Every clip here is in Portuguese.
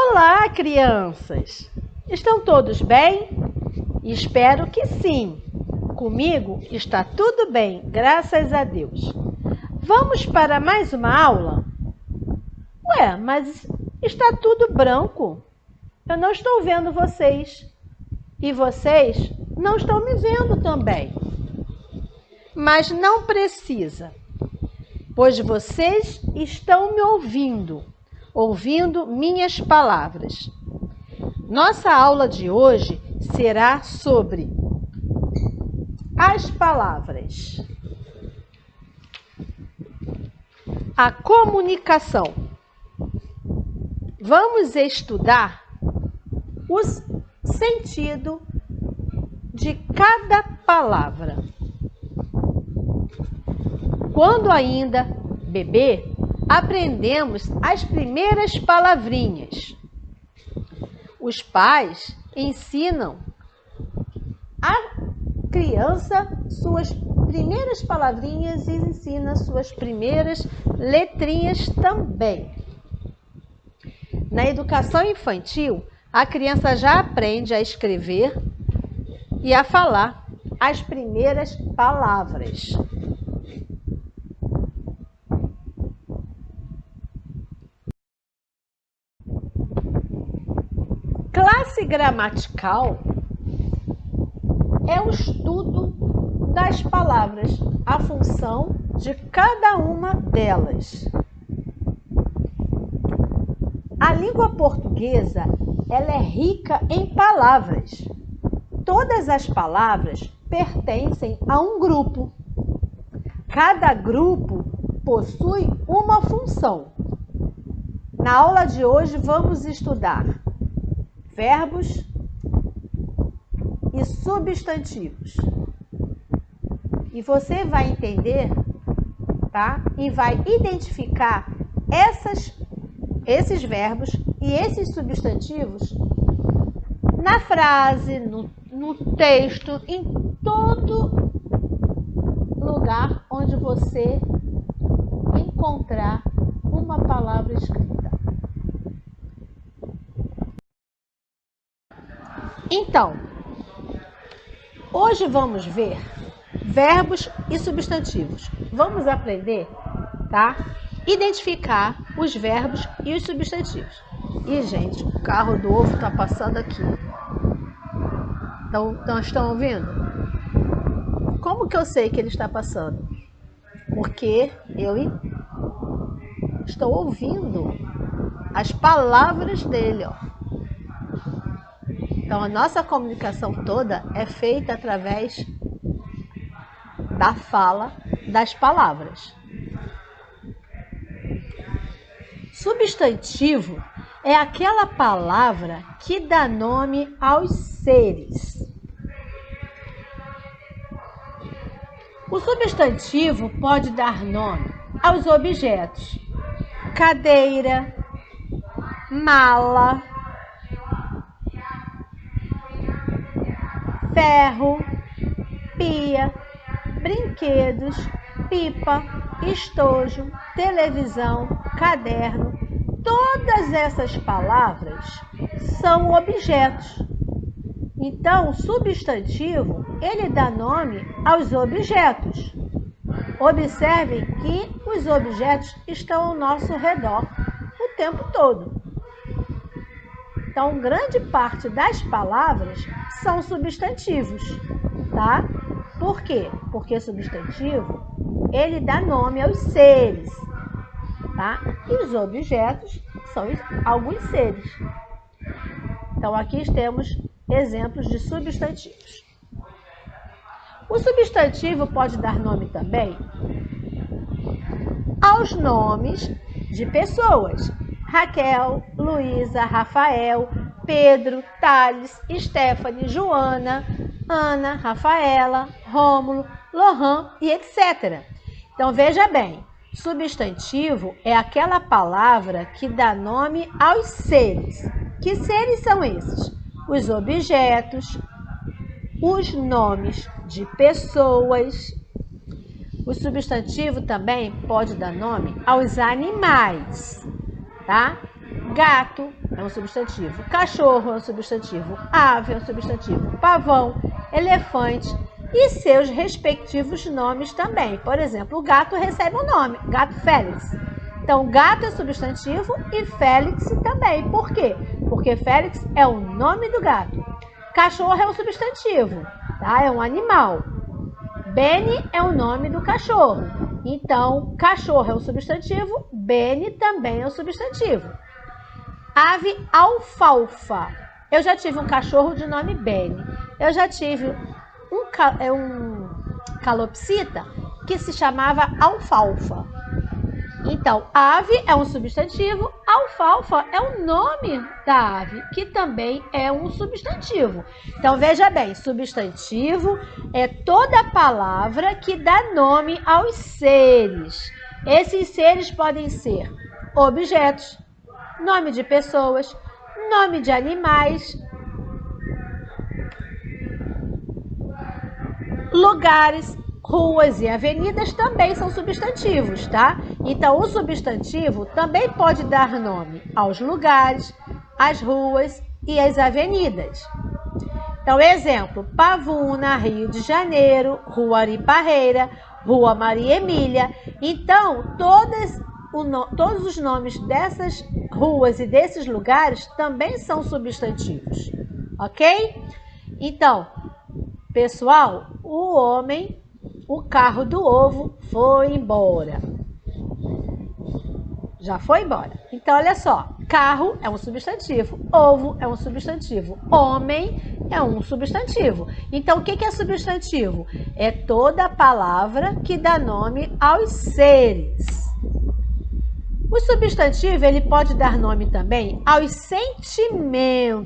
Olá, crianças! Estão todos bem? Espero que sim. Comigo está tudo bem, graças a Deus. Vamos para mais uma aula? Ué, mas está tudo branco. Eu não estou vendo vocês. E vocês não estão me vendo também. Mas não precisa, pois vocês estão me ouvindo minhas palavras. Nossa aula de hoje será sobre as palavras. A comunicação. Vamos estudar o sentido de cada palavra. Quando ainda bebê, aprendemos as primeiras palavrinhas. Os pais ensinam a criança suas primeiras palavrinhas e ensina suas primeiras letrinhas também. Na educação infantil, a criança já aprende a escrever e a falar as primeiras palavras. Classe gramatical é o estudo das palavras, a função de cada uma delas. A língua portuguesa, ela é rica em palavras. Todas as palavras pertencem a um grupo. Cada grupo possui uma função. Na aula de hoje vamos estudar verbos e substantivos. E você vai entender, tá? E vai identificar esses verbos e esses substantivos na frase, no texto, em todo lugar onde você encontrar uma palavra escrita. Então, hoje vamos ver verbos e substantivos. Vamos aprender, tá? Identificar os verbos e os substantivos. E, gente, o carro do ovo está passando aqui. Então, estão ouvindo? Como que eu sei que ele está passando? Porque eu estou ouvindo as palavras dele, ó. Então, a nossa comunicação toda é feita através da fala das palavras. Substantivo é aquela palavra que dá nome aos seres. O substantivo pode dar nome aos objetos: cadeira, mala, ferro, pia, brinquedos, pipa, estojo, televisão, caderno. Todas essas palavras são objetos. Então, o substantivo, ele dá nome aos objetos. Observem que os objetos estão ao nosso redor o tempo todo. Então, grande parte das palavras são substantivos, tá? Por quê? Porque substantivo, ele dá nome aos seres, tá? E os objetos são alguns seres. Então, aqui temos exemplos de substantivos. O substantivo pode dar nome também aos nomes de pessoas: Raquel, Luísa, Rafael, Pedro, Thales, Stephanie, Joana, Ana, Rafaela, Rômulo, Lohan e etc. Então, veja bem, substantivo é aquela palavra que dá nome aos seres. Que seres são esses? Os objetos, os nomes de pessoas. O substantivo também pode dar nome aos animais, tá? Gato, é um substantivo. Cachorro é um substantivo. Ave é um substantivo. Pavão, elefante e seus respectivos nomes também. Por exemplo, o gato recebe um nome, gato Félix. Então, gato é substantivo e Félix também. Por quê? Porque Félix é o nome do gato. Cachorro é um substantivo, tá? É um animal. Benny é o nome do cachorro. Então, cachorro é um substantivo, Benny também é um substantivo. Ave alfalfa. Eu já tive um cachorro de nome Benny. Eu já tive um calopsita que se chamava alfalfa. Então, ave é um substantivo, alfalfa é o nome da ave, que também é um substantivo. Então, veja bem, substantivo é toda palavra que dá nome aos seres. Esses seres podem ser objetos, nome de pessoas, nome de animais, lugares, ruas e avenidas também são substantivos, tá? Então, o substantivo também pode dar nome aos lugares, às ruas e às avenidas. Então, exemplo, Pavuna, Rio de Janeiro, Rua Ari Parreira, Rua Maria Emília. Então, todos os nomes dessas ruas e desses lugares também são substantivos, ok? Então, pessoal, o carro do ovo foi embora. Já foi embora. Então, olha só. Carro é um substantivo. Ovo é um substantivo. Homem é um substantivo. Então, o que é substantivo? É toda palavra que dá nome aos seres. O substantivo, ele pode dar nome também aos sentimentos.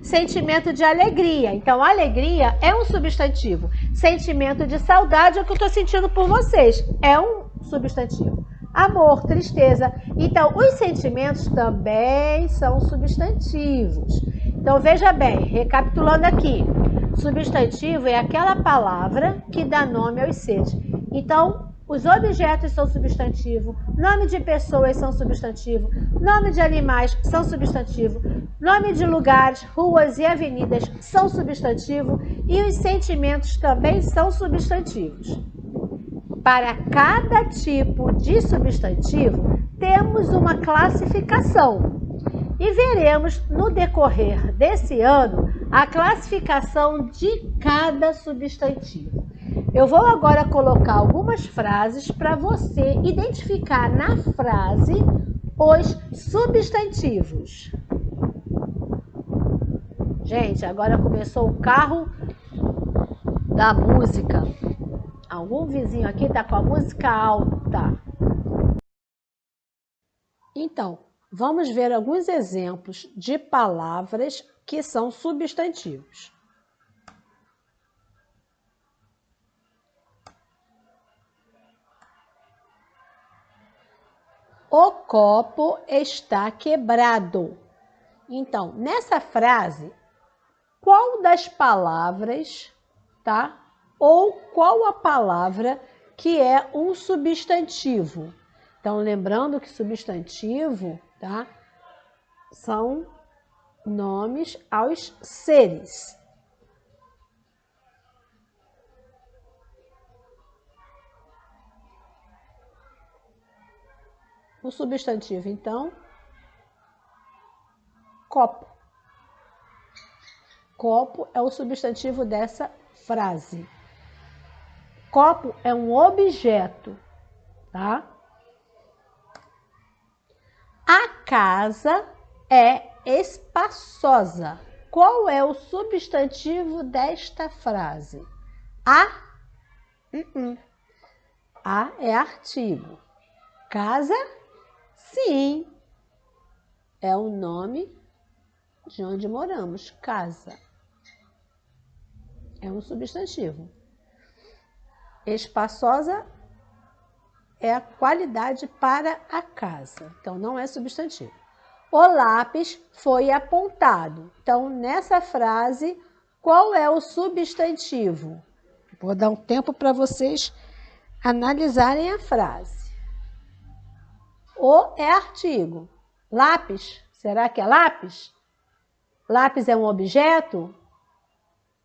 Sentimento de alegria. Então, alegria é um substantivo. Sentimento de saudade é o que eu estou sentindo por vocês. É um substantivo. Amor, tristeza. Então, os sentimentos também são substantivos. Então, veja bem, recapitulando aqui. Substantivo é aquela palavra que dá nome aos seres. Então, os objetos são substantivo, nome de pessoas são substantivo, nome de animais são substantivo, nome de lugares, ruas e avenidas são substantivo e os sentimentos também são substantivos. Para cada tipo de substantivo, temos uma classificação e veremos no decorrer desse ano a classificação de cada substantivo. Eu vou agora colocar algumas frases para você identificar na frase os substantivos. Gente, agora começou o carro da música. Algum vizinho aqui está com a música alta. Então, vamos ver alguns exemplos de palavras que são substantivos. O copo está quebrado. Então, nessa frase, qual das palavras, tá? Ou qual a palavra que é um substantivo? Então, lembrando que substantivo, tá? São nomes aos seres. O substantivo, então, copo. Copo é o substantivo dessa frase. Copo é um objeto, tá? A casa é espaçosa. Qual é o substantivo desta frase? A? A é artigo. Casa? Sim, é o nome de onde moramos, casa. É um substantivo. Espaçosa é a qualidade para a casa, então não é substantivo. O lápis foi apontado. Então, nessa frase, qual é o substantivo? Vou dar um tempo para vocês analisarem a frase. O é artigo. Lápis, Será que é lápis? Lápis é um objeto?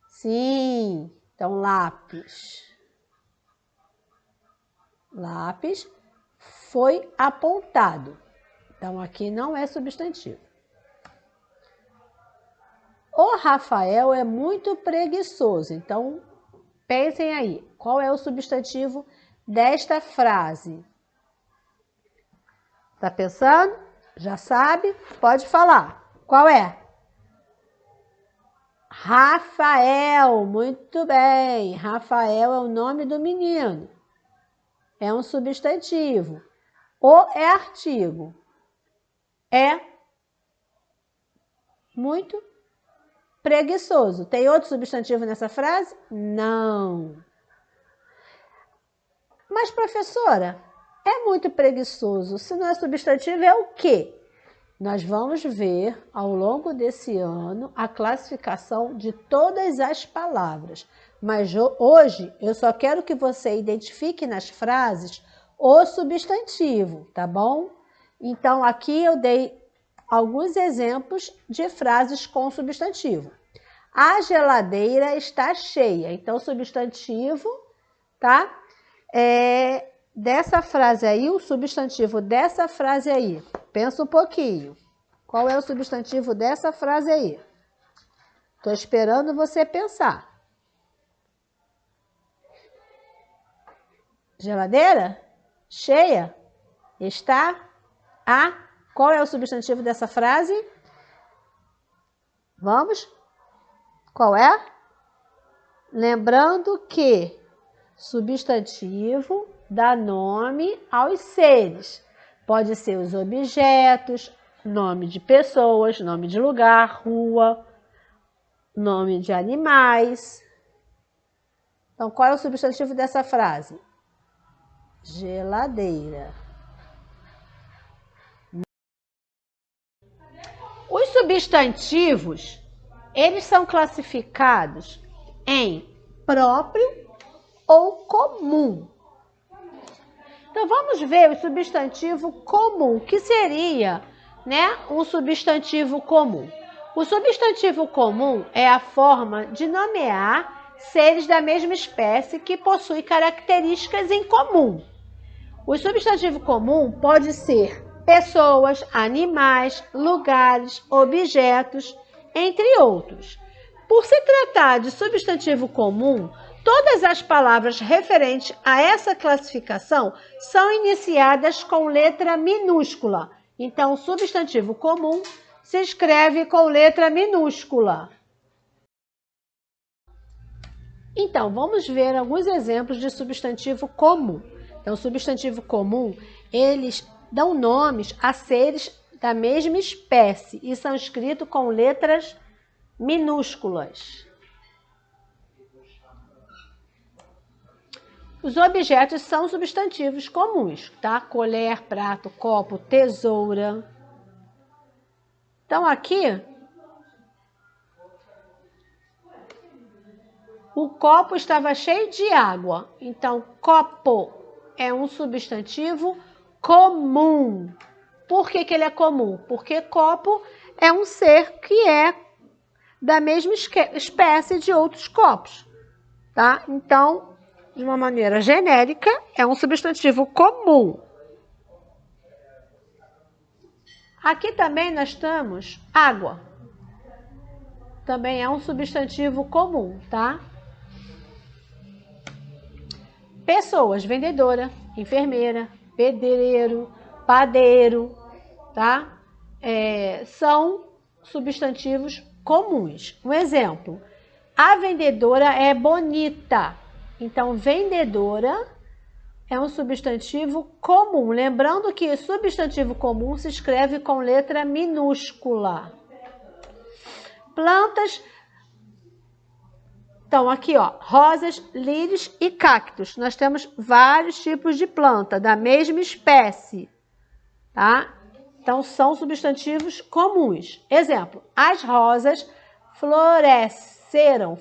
Sim, então lápis. Lápis foi apontado. Então aqui não é substantivo. O Rafael é muito preguiçoso. Então pensem aí, qual é o substantivo desta frase? Tá pensando? Já sabe? Pode falar. Qual é? Rafael, muito bem. Rafael é o nome do menino. É um substantivo. O é artigo. É muito preguiçoso. Tem outro substantivo nessa frase? Não. Mas, professora, é muito preguiçoso. Se não é substantivo, é o quê? Nós vamos ver ao longo desse ano a classificação de todas as palavras. Mas hoje eu só quero que você identifique nas frases o substantivo, tá bom? Então aqui eu dei alguns exemplos de frases com substantivo. A geladeira está cheia. Então substantivo, tá? Dessa frase aí, o substantivo dessa frase aí. Pensa um pouquinho. Qual é o substantivo dessa frase aí? Estou esperando você pensar. Geladeira? Cheia? Está? A? Qual é o substantivo dessa frase? Vamos? Qual é? Lembrando que substantivo dá nome aos seres. Pode ser os objetos, nome de pessoas, nome de lugar, rua, nome de animais. Então, qual é o substantivo dessa frase? Geladeira. Os substantivos, eles são classificados em próprio ou comum. Então, vamos ver o substantivo comum, que seria, um substantivo comum. O substantivo comum é a forma de nomear seres da mesma espécie que possuem características em comum. O substantivo comum pode ser pessoas, animais, lugares, objetos, entre outros. Por se tratar de substantivo comum, todas as palavras referentes a essa classificação são iniciadas com letra minúscula. Então, o substantivo comum se escreve com letra minúscula. Então, vamos ver alguns exemplos de substantivo comum. Então, o substantivo comum, eles dão nomes a seres da mesma espécie e são escritos com letras minúsculas. Os objetos são substantivos comuns, tá? Colher, prato, copo, tesoura. Então, aqui, o copo estava cheio de água. Então, copo é um substantivo comum. Por que ele é comum? Porque copo é um ser que é da mesma espécie de outros copos, tá? Então, de uma maneira genérica, é um substantivo comum. Aqui também nós temos água. Também é um substantivo comum, tá? Pessoas, vendedora, enfermeira, pedreiro, padeiro, tá? São substantivos comuns. Um exemplo, a vendedora é bonita. Então, vendedora é um substantivo comum. Lembrando que substantivo comum se escreve com letra minúscula. Plantas. Então, aqui, rosas, lírios e cactos. Nós temos vários tipos de planta da mesma espécie, tá? Então, são substantivos comuns. Exemplo, as rosas floresceram.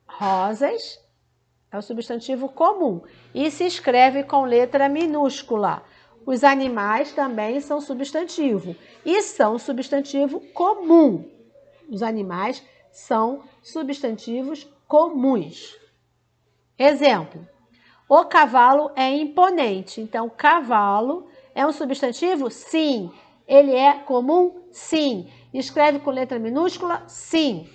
Rosas é o substantivo comum e se escreve com letra minúscula. Os animais também são substantivo e são substantivo comum. Os animais são substantivos comuns. Exemplo, o cavalo é imponente. Então, cavalo é um substantivo? Sim. Ele é comum? Sim. Escreve com letra minúscula? Sim.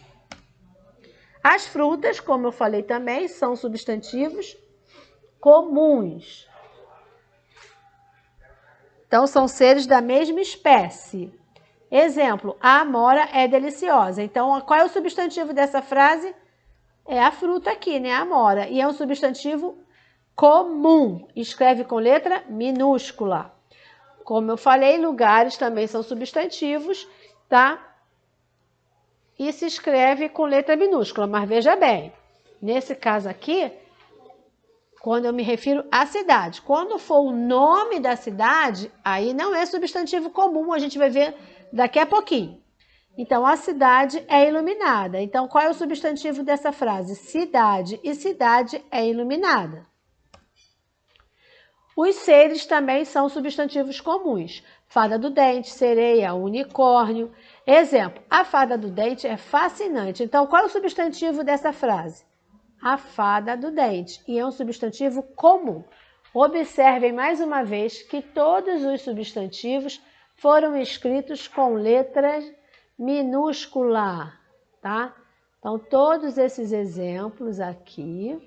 As frutas, como eu falei também, são substantivos comuns. Então, são seres da mesma espécie. Exemplo, a amora é deliciosa. Então, qual é o substantivo dessa frase? É a fruta aqui, né? A amora. E é um substantivo comum. Escreve com letra minúscula. Como eu falei, lugares também são substantivos, tá? E se escreve com letra minúscula. Mas veja bem, nesse caso aqui, quando eu me refiro à cidade. Quando for o nome da cidade, aí não é substantivo comum, a gente vai ver daqui a pouquinho. Então, a cidade é iluminada. Então, qual é o substantivo dessa frase? Cidade. E cidade é iluminada. Os seres também são substantivos comuns. Fada do dente, sereia, unicórnio. Exemplo, a fada do dente é fascinante. Então, qual é o substantivo dessa frase? A fada do dente, e é um substantivo comum. Observem mais uma vez que todos os substantivos foram escritos com letras minúscula, tá? Então, todos esses exemplos aqui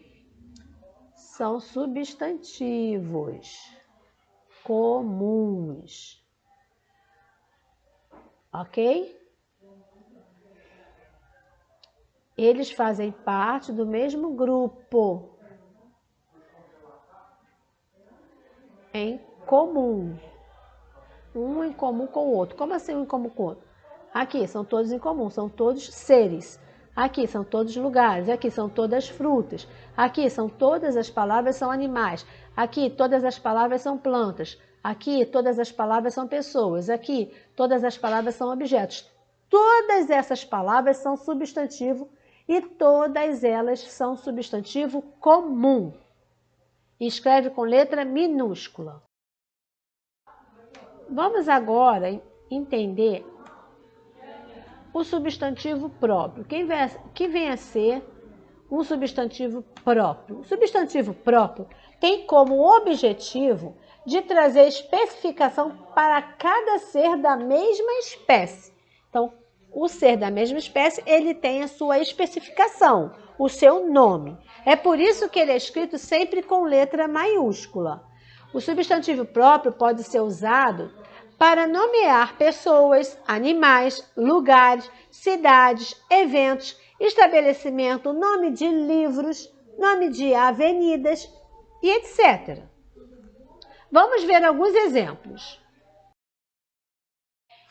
são substantivos comuns, ok? Eles fazem parte do mesmo grupo, em comum. Um em comum com o outro. Como assim um em comum com o outro? Aqui são todos em comum, são todos seres. Aqui são todos lugares, aqui são todas frutas. Aqui são todas as palavras são animais. Aqui todas as palavras são plantas. Aqui todas as palavras são pessoas. Aqui todas as palavras são objetos. Todas essas palavras são substantivo e todas elas são substantivo comum. Escreve com letra minúscula. Vamos agora entender o substantivo próprio. Que vem a ser um substantivo próprio? O substantivo próprio tem como objetivo de trazer especificação para cada ser da mesma espécie. Então, o ser da mesma espécie, ele tem a sua especificação, o seu nome. É por isso que ele é escrito sempre com letra maiúscula. O substantivo próprio pode ser usado para nomear pessoas, animais, lugares, cidades, eventos, estabelecimento, nome de livros, nome de avenidas e etc. Vamos ver alguns exemplos.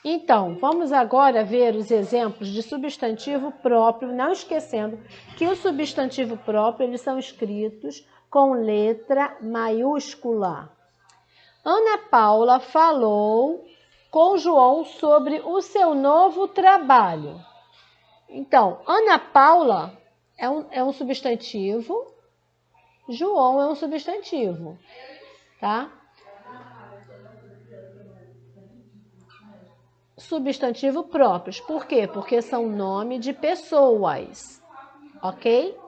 Então, vamos agora ver os exemplos de substantivo próprio, não esquecendo que o substantivo próprio, eles são escritos com letra maiúscula. Ana Paula falou com João sobre o seu novo trabalho. Então, Ana Paula é um substantivo, João é um substantivo, tá? Substantivo próprios. Por quê? Porque são nome de pessoas, ok?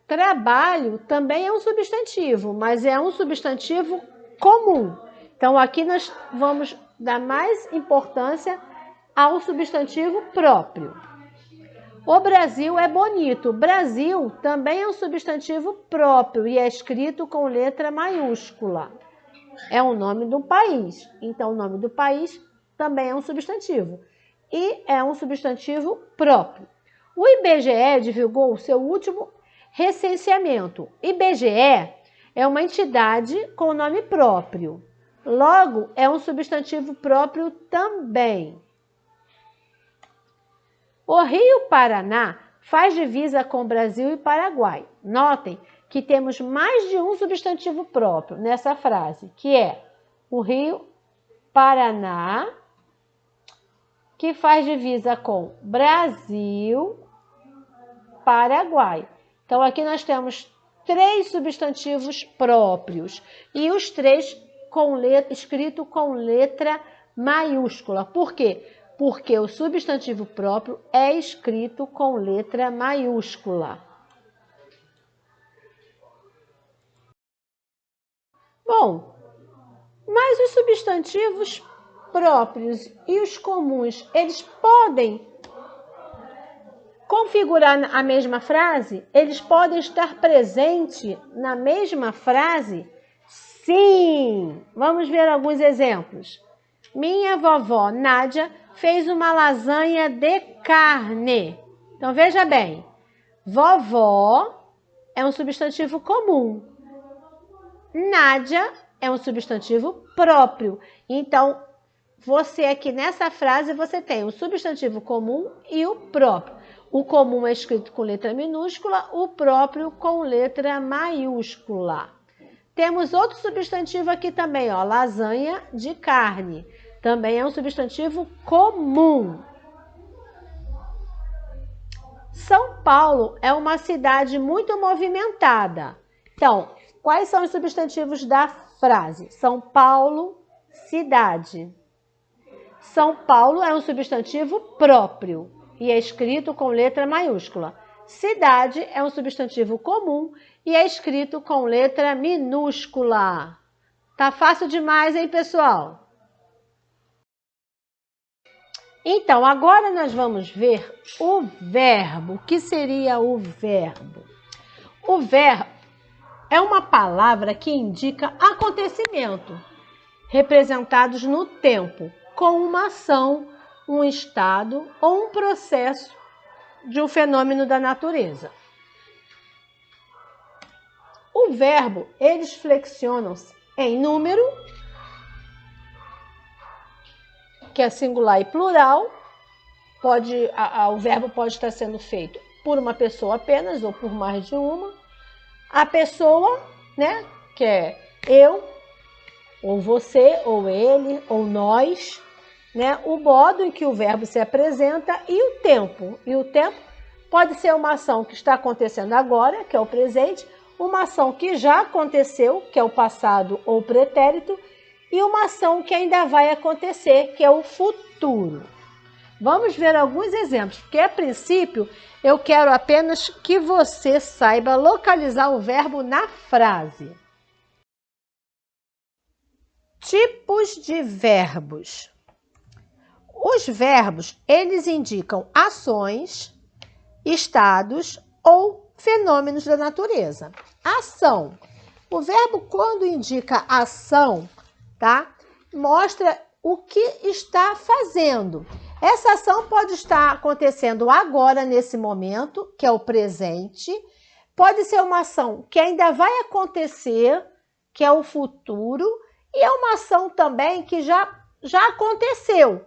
Trabalho também é um substantivo, mas é um substantivo comum. Então, aqui nós vamos dar mais importância ao substantivo próprio. O Brasil é bonito. Brasil também é um substantivo próprio e é escrito com letra maiúscula. É o nome do país. Então, o nome do país também é um substantivo. E é um substantivo próprio. O IBGE divulgou o seu último recenseamento. IBGE é uma entidade com nome próprio. Logo, é um substantivo próprio também. O Rio Paraná faz divisa com Brasil e Paraguai. Notem que temos mais de um substantivo próprio nessa frase, que é o Rio Paraná, que faz divisa com Brasil, Paraguai. Então, aqui nós temos 3 substantivos próprios e os 3 escrito com letra maiúscula. Por quê? Porque o substantivo próprio é escrito com letra maiúscula. Bom, mas os substantivos próprios e os comuns, eles podem configurar a mesma frase? Eles podem estar presentes na mesma frase? Sim! Vamos ver alguns exemplos. Minha vovó Nádia fez uma lasanha de carne. Então, veja bem. Vovó é um substantivo comum. Nádia é um substantivo próprio. Então, você aqui nessa frase, você tem o substantivo comum e o próprio. O comum é escrito com letra minúscula, o próprio com letra maiúscula. Temos outro substantivo aqui também, ó, lasanha de carne. Também é um substantivo comum. São Paulo é uma cidade muito movimentada. Então, quais são os substantivos da frase? São Paulo, cidade. São Paulo é um substantivo próprio e é escrito com letra maiúscula. Cidade é um substantivo comum e é escrito com letra minúscula. Tá fácil demais, hein, pessoal? Então, agora nós vamos ver o verbo. O que seria o verbo? O verbo é uma palavra que indica acontecimento, representados no tempo, com uma ação, um estado ou um processo de um fenômeno da natureza. O verbo, eles flexionam-se em número, que é singular e plural. O verbo pode estar sendo feito por uma pessoa apenas ou por mais de uma. A pessoa, né, que é eu, ou você, ou ele, ou nós, né? O modo em que o verbo se apresenta e o tempo. E o tempo pode ser uma ação que está acontecendo agora, que é o presente, uma ação que já aconteceu, que é o passado ou pretérito, e uma ação que ainda vai acontecer, que é o futuro. Vamos ver alguns exemplos, porque a princípio eu quero apenas que você saiba localizar o verbo na frase. Tipos de verbos. Os verbos, eles indicam ações, estados ou fenômenos da natureza. Ação. O verbo, quando indica ação, tá? Mostra o que está fazendo. Essa ação pode estar acontecendo agora, nesse momento, que é o presente. Pode ser uma ação que ainda vai acontecer, que é o futuro. E é uma ação também que já aconteceu,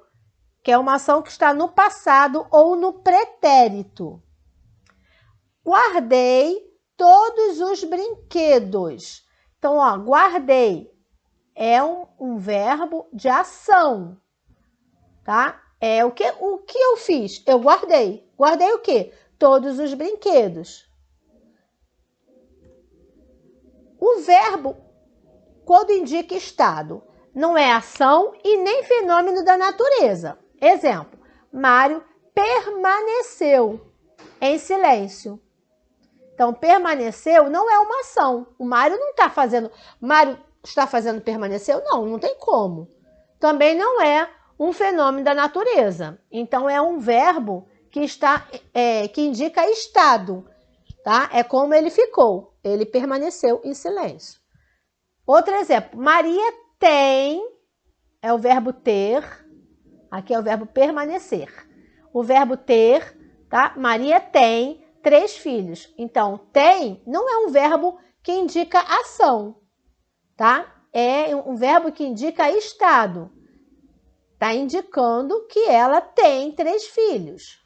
que é uma ação que está no passado ou no pretérito. Guardei todos os brinquedos. Então, ó, guardei é um verbo de ação, tá? É o que eu fiz? Eu guardei. Guardei o quê? Todos os brinquedos. O verbo, quando indica estado, não é ação e nem fenômeno da natureza. Exemplo, Mário permaneceu em silêncio. Então, permaneceu não é uma ação. O Mário não está fazendo... Mário está fazendo permaneceu? Não tem como. Também não é um fenômeno da natureza. Então, é um verbo que indica estado. Tá? É como ele ficou. Ele permaneceu em silêncio. Outro exemplo, Maria tem, é o verbo ter, aqui é o verbo permanecer. O verbo ter, tá? Maria tem 3 filhos. Então, tem não é um verbo que indica ação, tá? É um verbo que indica estado. Tá indicando que ela tem 3 filhos.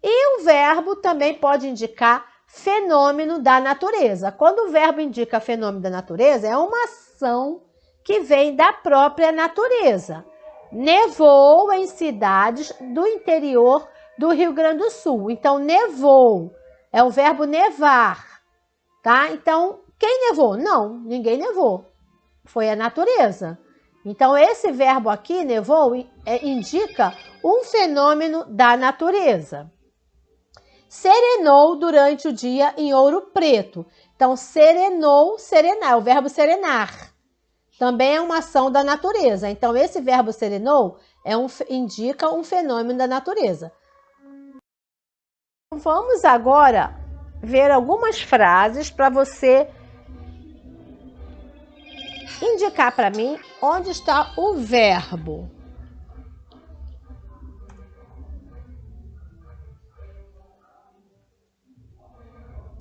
E o verbo também pode indicar fenômeno da natureza. Quando o verbo indica fenômeno da natureza, é uma ação que vem da própria natureza. Nevou em cidades do interior do Rio Grande do Sul. Então, nevou é o verbo nevar, tá? Então, quem nevou? Não, ninguém nevou. Foi a natureza. Então, esse verbo aqui, nevou, indica um fenômeno da natureza. Serenou durante o dia em Ouro Preto. Então, serenou, serenar, é o verbo serenar. Também é uma ação da natureza. Então, esse verbo serenou indica um fenômeno da natureza. Vamos agora ver algumas frases para você indicar para mim onde está o verbo.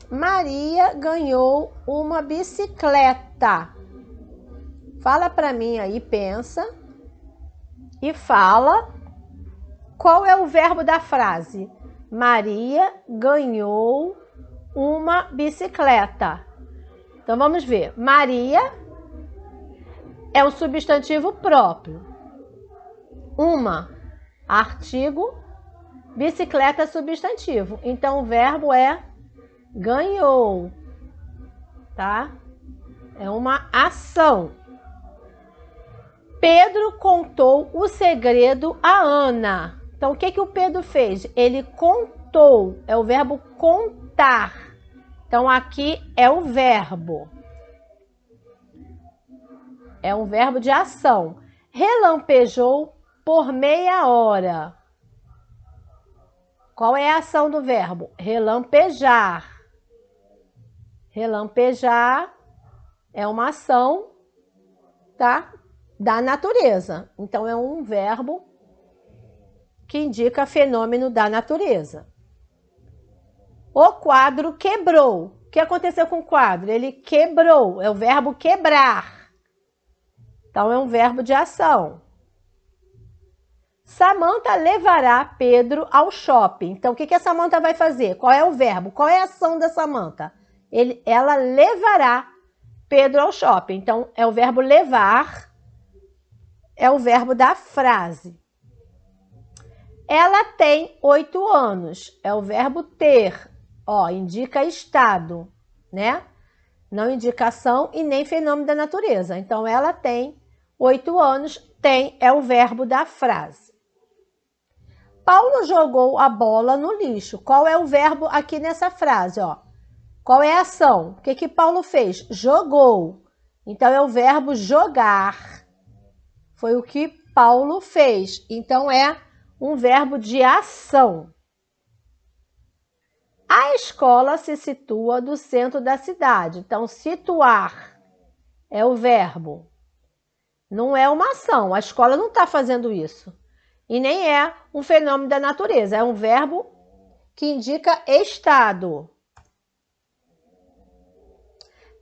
Maria ganhou uma bicicleta. Fala para mim aí, pensa e fala qual é o verbo da frase. Maria ganhou uma bicicleta. Então vamos ver. Maria é um substantivo próprio. Uma, artigo, bicicleta, substantivo. Então o verbo é ganhou, tá? É uma ação. Pedro contou o segredo a Ana. Então, o que o Pedro fez? Ele contou, é o verbo contar. Então, aqui é o verbo. É um verbo de ação. Relampejou por meia hora. Qual é a ação do verbo? Relampejar. Relampejar é uma ação, tá? Da natureza. Então, é um verbo que indica fenômeno da natureza. O quadro quebrou. O que aconteceu com o quadro? Ele quebrou. É o verbo quebrar. Então, é um verbo de ação. Samantha levará Pedro ao shopping. Então, o que a Samantha vai fazer? Qual é o verbo? Qual é a ação da Samantha? Ela levará Pedro ao shopping. Então, é o verbo levar. É o verbo da frase. Ela tem 8 anos. É o verbo ter. Ó, indica estado, né? Não indica ação e nem fenômeno da natureza. Então, ela tem 8 anos. Tem é o verbo da frase. Paulo jogou a bola no lixo. Qual é o verbo aqui nessa frase, ó? Qual é a ação? O que Paulo fez? Jogou. Então, é o verbo jogar. Foi o que Paulo fez. Então, é um verbo de ação. A escola se situa no centro da cidade. Então, situar é o verbo. Não é uma ação. A escola não está fazendo isso. E nem é um fenômeno da natureza. É um verbo que indica estado.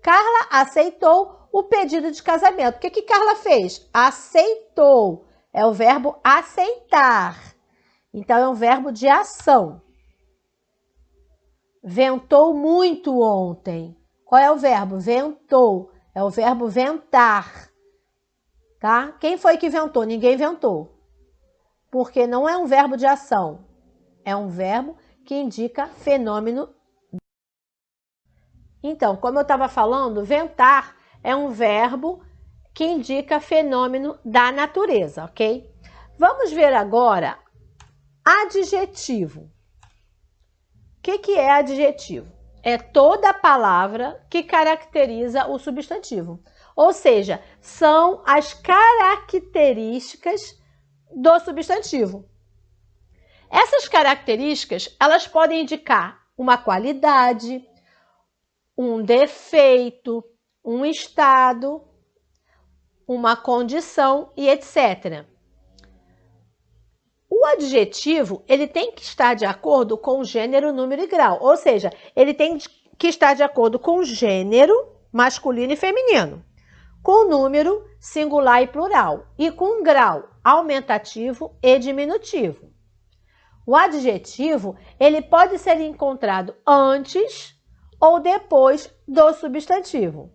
Carla aceitou o pedido de casamento. O que Carla fez? Aceitou. É o verbo aceitar. Então, é um verbo de ação. Ventou muito ontem. Qual é o verbo? Ventou. É o verbo ventar. Tá? Quem foi que ventou? Ninguém ventou. Porque não é um verbo de ação. É um verbo que indica fenômeno. Então, como eu estava falando, ventar é um verbo que indica fenômeno da natureza, ok? Vamos ver agora adjetivo. O que é adjetivo? É toda a palavra que caracteriza o substantivo. Ou seja, são as características do substantivo. Essas características, elas podem indicar uma qualidade, um defeito, um estado, uma condição e etc. O adjetivo, ele tem que estar de acordo com gênero, número e grau. Ou seja, ele tem que estar de acordo com gênero, masculino e feminino, com número, singular e plural, e com grau, aumentativo e diminutivo. O adjetivo, ele pode ser encontrado antes ou depois do substantivo.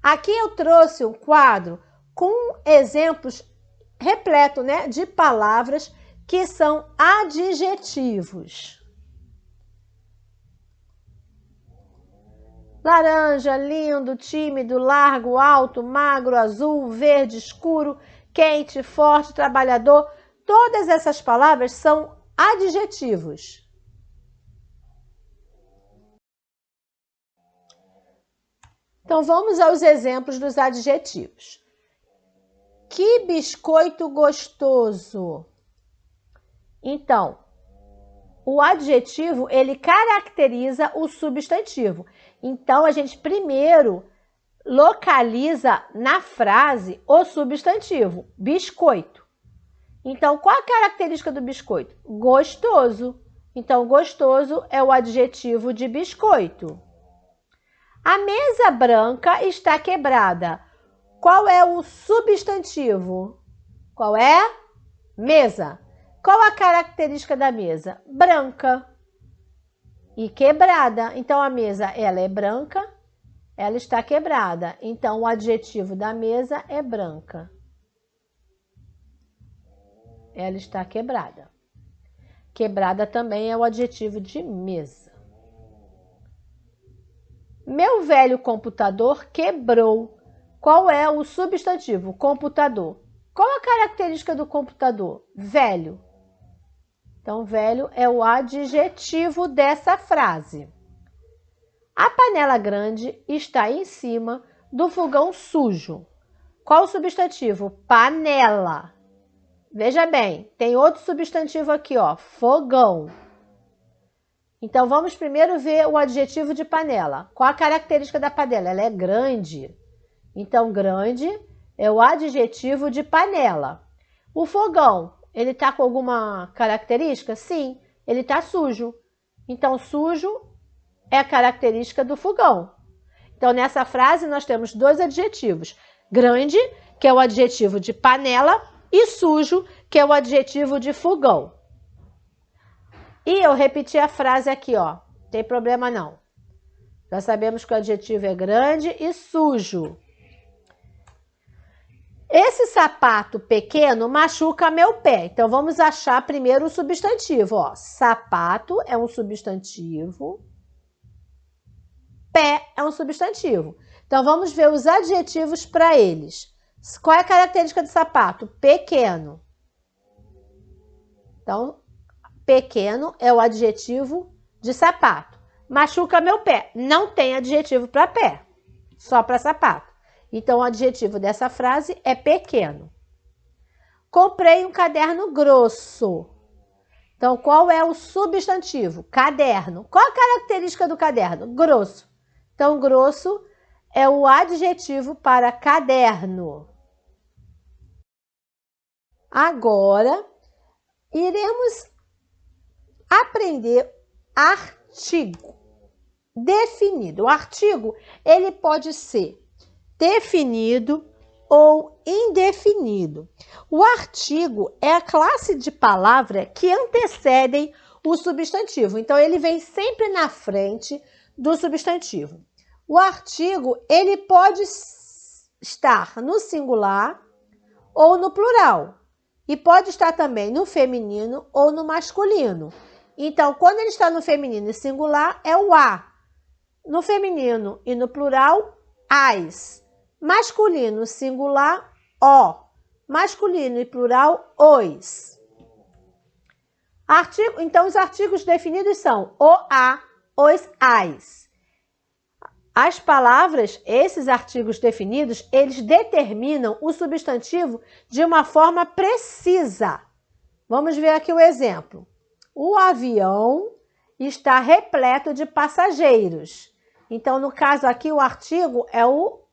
Aqui eu trouxe um quadro com exemplos repleto, né, de palavras que são adjetivos. Laranja, lindo, tímido, largo, alto, magro, azul, verde, escuro, quente, forte, trabalhador. Todas essas palavras são adjetivos. Então, vamos aos exemplos dos adjetivos. Que biscoito gostoso! Então, o adjetivo, ele caracteriza o substantivo. Então, a gente primeiro localiza na frase o substantivo, biscoito. Então, qual a característica do biscoito? Gostoso. Então, gostoso é o adjetivo de biscoito. A mesa branca está quebrada. Qual é o substantivo? Qual é? Mesa. Qual a característica da mesa? Branca e quebrada. Então, a mesa, ela é branca, ela está quebrada. Então, o adjetivo da mesa é branca. Ela está quebrada. Quebrada também é o adjetivo de mesa. Meu velho computador quebrou. Qual é o substantivo? Computador. Qual a característica do computador? Velho. Então, velho é o adjetivo dessa frase. A panela grande está em cima do fogão sujo. Qual o substantivo? Panela. Veja bem, tem outro substantivo aqui, ó, fogão. Então, vamos primeiro ver o adjetivo de panela. Qual a característica da panela? Ela é grande. Então, grande é o adjetivo de panela. O fogão, ele está com alguma característica? Sim, ele está sujo. Então, sujo é a característica do fogão. Então, nessa frase, nós temos dois adjetivos. Grande, que é o adjetivo de panela, e sujo, que é o adjetivo de fogão. E eu repeti a frase aqui, ó. Não tem problema não. Já sabemos que o adjetivo é grande e sujo. Esse sapato pequeno machuca meu pé. Então, vamos achar primeiro o substantivo, ó. Sapato é um substantivo. Pé é um substantivo. Então, vamos ver os adjetivos para eles. Qual é a característica do sapato? Pequeno. Então, pequeno é o adjetivo de sapato. Machuca meu pé. Não tem adjetivo para pé, só para sapato. Então, o adjetivo dessa frase é pequeno. Comprei um caderno grosso. Então, qual é o substantivo? Caderno. Qual a característica do caderno? Grosso. Então, grosso é o adjetivo para caderno. Agora, iremos aprender artigo definido. O artigo, ele pode ser definido ou indefinido. O artigo é a classe de palavra que antecedem o substantivo. Então, ele vem sempre na frente do substantivo. O artigo, ele pode estar no singular ou no plural. E pode estar também no feminino ou no masculino. Então, quando ele está no feminino e singular, é o a. No feminino e no plural, as. Masculino singular, o. Masculino e plural, os. Então, os artigos definidos são o, a, os, as. As palavras, esses artigos definidos, eles determinam o substantivo de uma forma precisa. Vamos ver aqui o exemplo. O avião está repleto de passageiros. Então, no caso aqui, o artigo é o,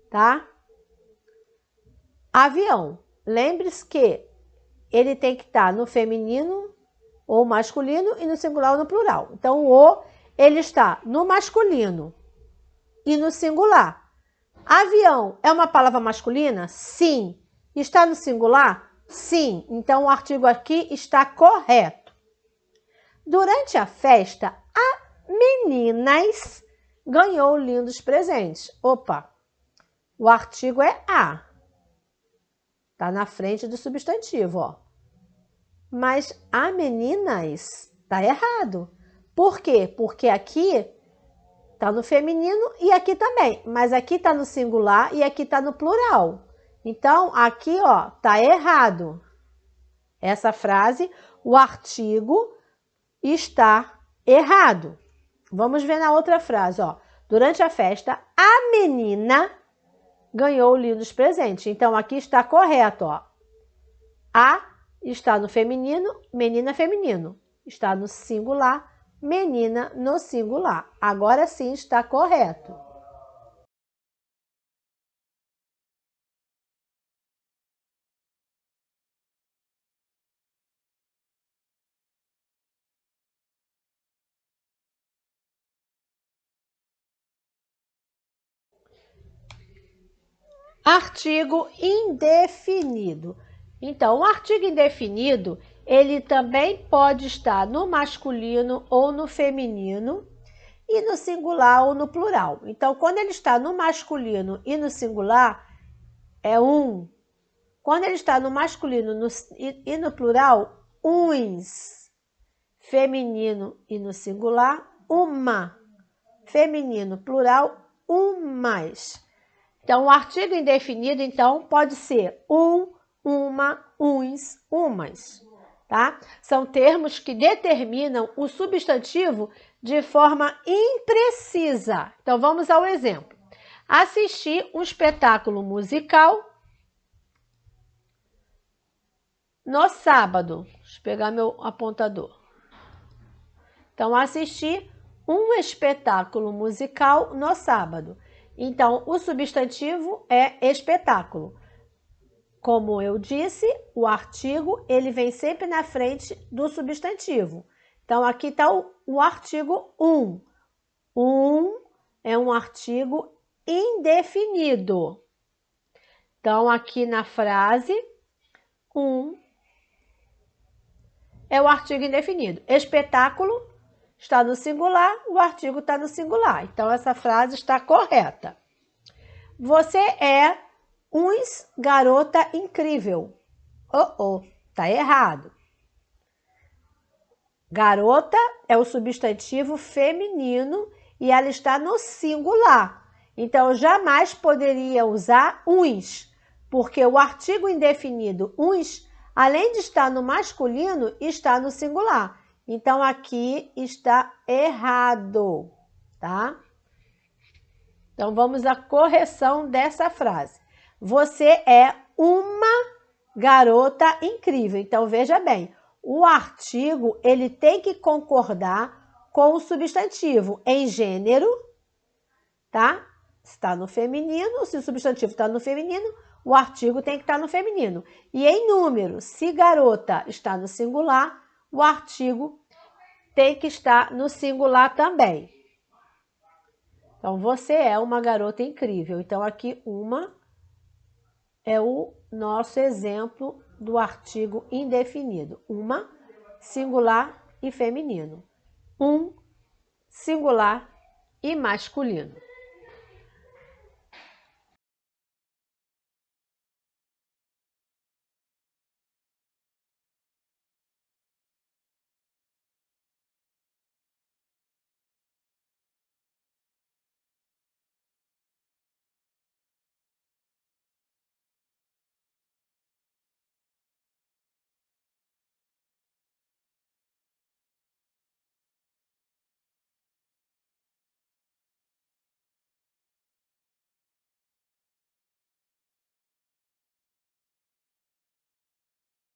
tá? Avião. Lembre-se que ele tem que estar no feminino ou masculino e no singular ou no plural. Então, o, ele está no masculino e no singular. Avião é uma palavra masculina? Sim. Está no singular? Sim. Então, o artigo aqui está correto. Durante a festa, a meninas ganhou lindos presentes. Opa, o artigo é a. Está na frente do substantivo, ó. Mas a meninas está errado. Por quê? Porque aqui está no feminino e aqui também. Mas aqui está no singular e aqui está no plural. Então, aqui, ó, tá errado. Essa frase, o artigo está errado. Vamos ver na outra frase, ó. Durante a festa, a menina ganhou lindos presentes. Então, aqui está correto, ó. A está no feminino, menina feminino. Está no singular, menina no singular. Agora sim está correto. Artigo indefinido. Então, o artigo indefinido, ele também pode estar no masculino ou no feminino e no singular ou no plural. Então, quando ele está no masculino e no singular, é um. Quando ele está no masculino e no plural, uns. Feminino e no singular, uma. Feminino, plural, umas. Então, o artigo indefinido, então, pode ser um, uma, uns, umas, tá? São termos que determinam o substantivo de forma imprecisa. Então, vamos ao exemplo. Assistir um espetáculo musical no sábado. Deixa eu pegar meu apontador. Então, assistir um espetáculo musical no sábado. Então, o substantivo é espetáculo. Como eu disse, o artigo ele vem sempre na frente do substantivo. Então, aqui está o artigo um. Um é um artigo indefinido. Então, aqui na frase, um é o artigo indefinido. Espetáculo está no singular, o artigo está no singular. Então, essa frase está correta. Você é uns garota incrível. Tá errado. Garota é o substantivo feminino e ela está no singular. Então, eu jamais poderia usar uns, porque o artigo indefinido uns, além de estar no masculino, está no singular. Então, aqui está errado, tá? Então, vamos à correção dessa frase. Você é uma garota incrível. Então, veja bem, o artigo, ele tem que concordar com o substantivo em gênero, tá? Está no feminino, se o substantivo está no feminino, o artigo tem que estar no feminino. E em número, se garota está no singular, o artigo tem que estar no singular também. Então, você é uma garota incrível. Então, aqui, uma é o nosso exemplo do artigo indefinido. Uma, singular e feminino. Um, singular e masculino.